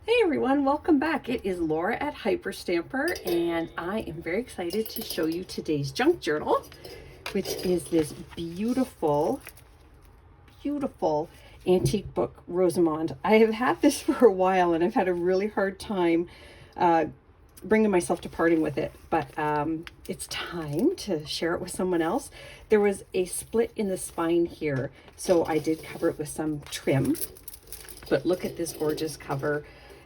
Hey everyone, welcome back. It is Laura at Hyperstamper, and I am very excited to show you today's junk journal, which is this beautiful, beautiful antique book, Rosamond. I have had this for a while, and I've had a really hard time bringing myself to parting with it, but it's time to share it with someone else. There was a split in the spine here, so I did cover it with some trim, but look at this gorgeous cover.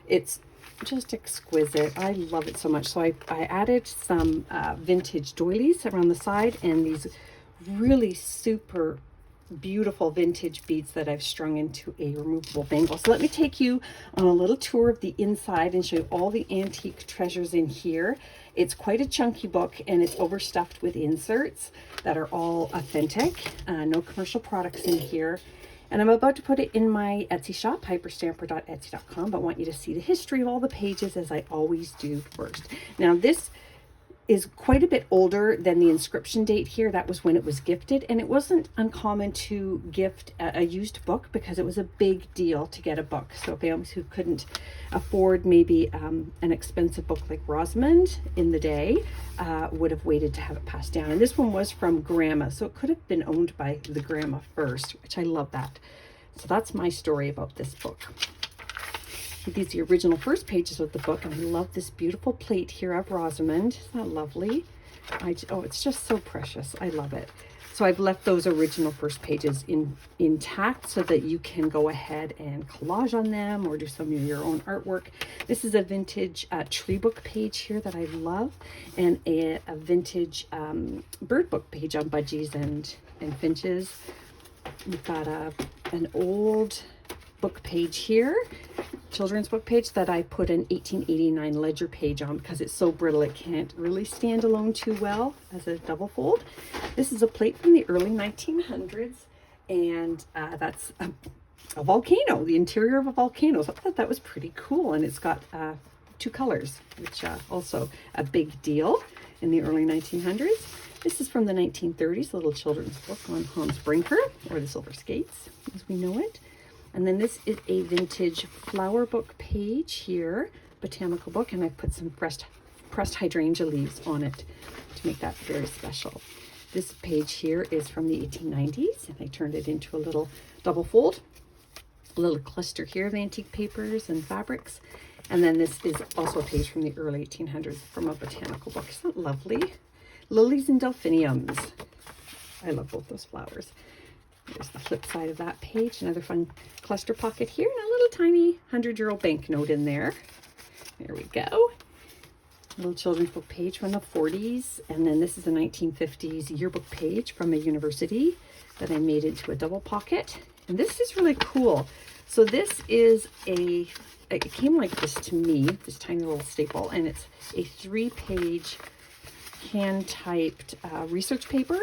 It's just exquisite. I love it so much. So I added some vintage doilies around the side and these really super beautiful vintage beads that I've strung into a removable bangle. So let me take you on a little tour of the inside and show you all the antique treasures in here. It's quite a chunky book, and it's overstuffed with inserts that are all authentic. No commercial products in here. And I'm about to put it in my Etsy shop, hyperstamper.etsy.com, but want you to see the history of all the pages, as I always do first. Now, this is quite a bit older than the inscription date here. That was when it was gifted, and it wasn't uncommon to gift a used book because it was a big deal to get a book. So families who couldn't afford maybe an expensive book like Rosamond in the day would have waited to have it passed down. And this one was from Grandma, so it could have been owned by the grandma first, which I love that. So that's my story about this book. These are the original first pages of the book, and I love this beautiful plate here of Rosamond. Isn't that lovely? Oh, it's just so precious. I love it. So I've left those original first pages intact so that you can go ahead and collage on them or do some of your own artwork. This is a vintage tree book page here that I love, and a vintage bird book page on budgies and finches. We've got an old book page here, children's book page that I put an 1889 ledger page on because it's so brittle it can't really stand alone too well as a double fold. This is a plate from the early 1900s, and that's a volcano, the interior of a volcano. So I thought that was pretty cool, and it's got two colors, which also a big deal in the early 1900s. This is from the 1930s, a little children's book on Hans Brinker, or the Silver Skates as we know it. And then this is a vintage flower book page here, botanical book, and I put some pressed hydrangea leaves on it to make that very special. This page here is from the 1890s, and I turned it into a little double fold, a little cluster here of antique papers and fabrics. And then this is also a page from the early 1800s from a botanical book. Isn't that lovely? Lilies and delphiniums. I love both those flowers. There's the flip side of that page, another fun cluster pocket here, and a little tiny 100-year-old banknote in there. There we go. A little children's book page from the 40s, and then this is a 1950s yearbook page from a university that I made into a double pocket. And this is really cool. So this is it came like this to me, this tiny little staple, and it's a 3-page hand-typed research paper,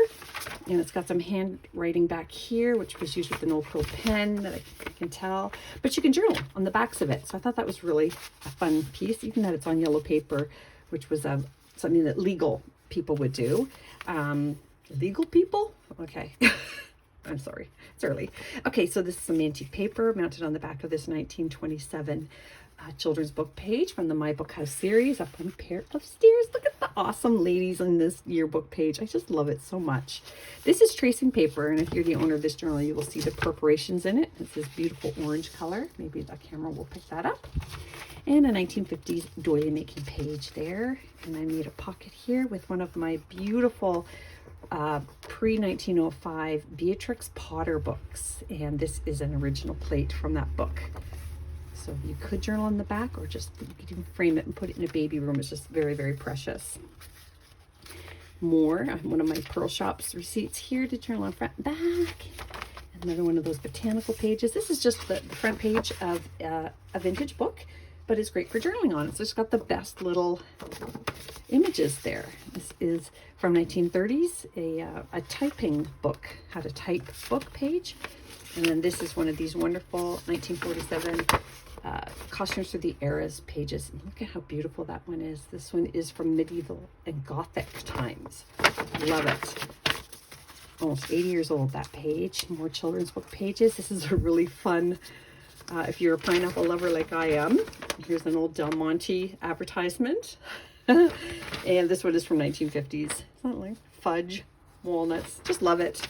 and it's got some handwriting back here, which was used with an old quill pen that I can tell, but you can journal on the backs of it. So I thought that was really a fun piece, even that it's on yellow paper, which was something that legal people would do. Legal people? Okay. I'm sorry, it's early. Okay, so this is some antique paper mounted on the back of this 1927 children's book page from the My Book House series, up on a pair of stairs. Look at the awesome ladies on this yearbook page. I just love it so much. This is tracing paper, and if you're the owner of this journal, you will see the perforations in it. It's this beautiful orange color. Maybe the camera will pick that up. And a 1950s doily making page there. And I made a pocket here with one of my beautiful pre-1905 Beatrix Potter books, and this is an original plate from that book. So you could journal on the back, or just you could even frame it and put it in a baby room. It's just very, very precious. More, one of my Pearl Shops receipts here to journal on front and back. Another one of those botanical pages. This is just the front page of a vintage book, but it's great for journaling on. So it's got the best little images there. This is from 1930s, a typing book, how to type book page. And then this is one of these wonderful 1947 Costumes for the Eras pages. And look at how beautiful that one is. This one is from medieval and Gothic times. Love it. Almost 80 years old, that page. More children's book pages. This is a really fun If you're a pineapple lover like I am, here's an old Del Monte advertisement. And this one is from 1950s. It's not like fudge, walnuts. Just love it.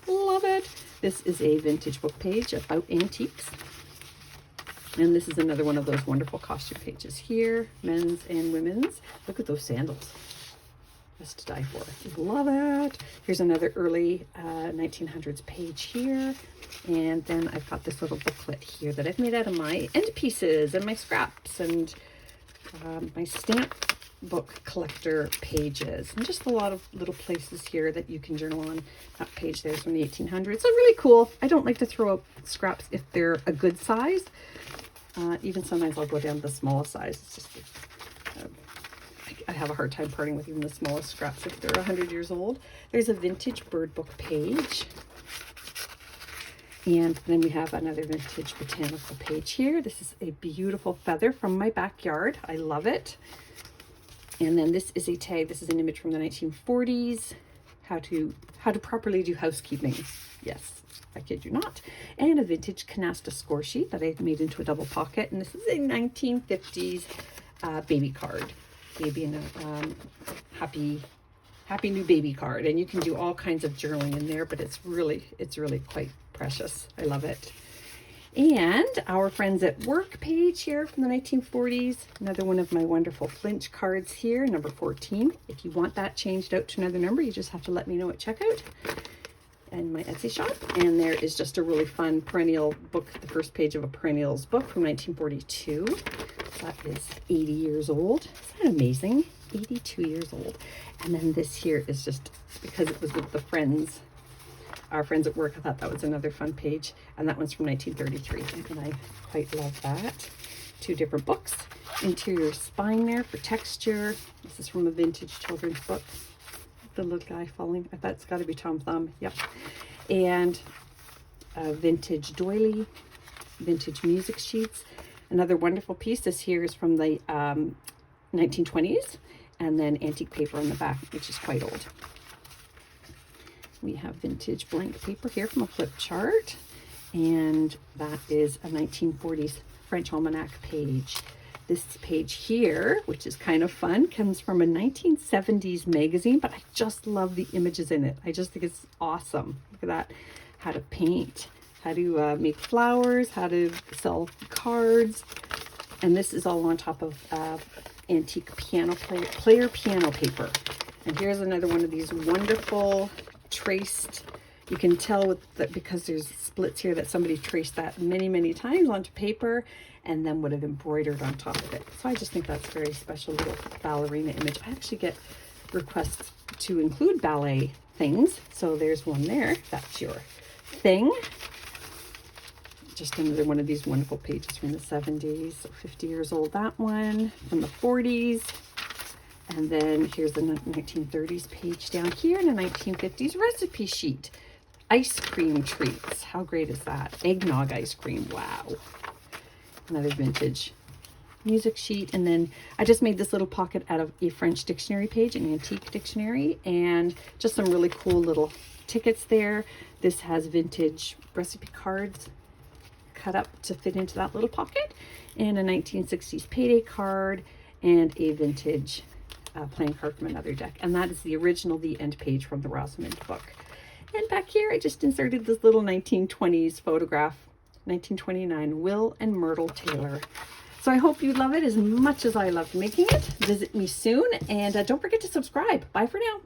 Love it. This is a vintage book page about antiques. And this is another one of those wonderful costume pages here, men's and women's. Look at those sandals. Just to die for. Love it. Here's another early 1900s page here. And then I've got this little booklet here that I've made out of my end pieces and my scraps and my stamp book collector pages, and just a lot of little places here that you can journal on. That page there is from the 1800s. So really cool. I don't like to throw out scraps if they're a good size. Even sometimes I'll go down to the smallest size. It's just I have a hard time parting with even the smallest scraps if they're 100 years old. There's a vintage bird book page. And then we have another vintage botanical page here. This is a beautiful feather from my backyard. I love it. And then this is a tag. This is an image from the 1940s. How to properly do housekeeping. Yes, I kid you not. And a vintage canasta score sheet that I made into a double pocket. And this is a 1950s baby card. Baby in a happy new baby card. And you can do all kinds of journaling in there, but it's really quite precious. I love it. And our Friends at Work page here from the 1940s. Another one of my wonderful flinch cards here, number 14. If you want that changed out to another number, you just have to let me know at checkout and my Etsy shop. And there is just a really fun perennial book, the first page of a perennials book from 1942. That is 80 years old. Isn't that amazing? 82 years old. And then this here is just because it was with the friends, our Friends at Work. I thought that was another fun page. And that one's from 1933. And I quite love that. Two different books. Interior spine there for texture. This is from a vintage children's book. The little guy falling. I bet it's got to be Tom Thumb. Yep. And a vintage doily. Vintage music sheets. Another wonderful piece. This here is from the 1920s. And then antique paper on the back, which is quite old. We have vintage blank paper here from a flip chart, and that is a 1940s French almanac page. This page here, which is kind of fun, comes from a 1970s magazine, but I just love the images in it. I just think it's awesome. Look at that. How to paint, how to make flowers, how to sell cards, and this is all on top of antique player piano paper. And here's another one of these wonderful traced, you can tell with that because there's splits here that somebody traced that many times onto paper and then would have embroidered on top of it. So I just think that's a very special little ballerina image. I actually get requests to include ballet things, so there's one there. That's your thing. Just another one of these wonderful pages from the 70s, so 50 years old, that one from the 40s. And then here's the 1930s page down here, and a 1950s recipe sheet. Ice cream treats. How great is that? Eggnog ice cream. Wow. Another vintage music sheet. And then I just made this little pocket out of a French dictionary page, an antique dictionary, and just some really cool little tickets there. This has vintage recipe cards cut up to fit into that little pocket, and a 1960s payday card, and a vintage playing card from another deck. And that is the original, the end page from the Rosamond book. And back here, I just inserted this little 1920s photograph, 1929, Will and Myrtle Taylor. So I hope you love it as much as I loved making it. Visit me soon, and don't forget to subscribe. Bye for now.